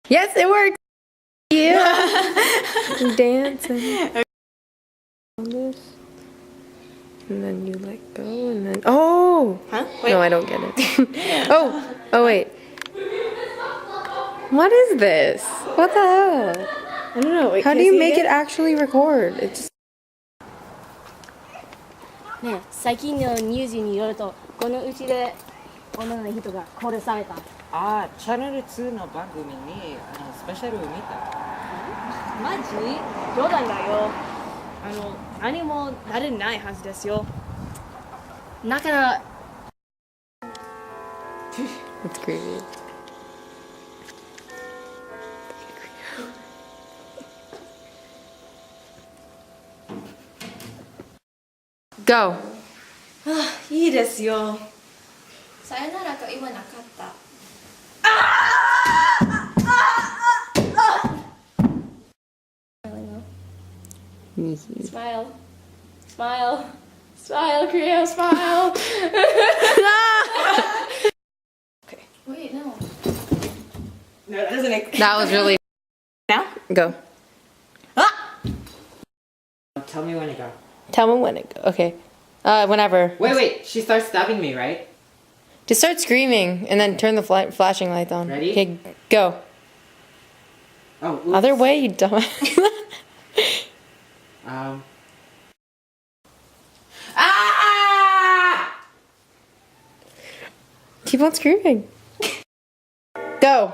Yes, it worked. Yeah. Dancing. On this. And then you let go and then oh! Huh? Wait. No, I don't get it. oh wait. What is this? What the hell? I don't know. Wait, How do you make it actually record? It's ね、最近のニュースによるとこのうちで女の人が殺された。ああ、チャンネル2の番組にスペシャルを見た。マジ？冗談だよ。何もなれないはずですよ。だから。That's creepy. Go. いいですよ。さよならと言わなかった。Smile. Smile. Smile, Creo, smile. Okay. Wait, no. No, that doesn't make. That was really. Now? Go. Tell me when to go. Tell me when it go. Okay. Whenever. Wait. She starts stabbing me, right? Just start screaming and then turn the flashing lights on. Ready? Okay, go. Oh, oops. Other way, you dumbass. Ah! Keep on screaming. Go.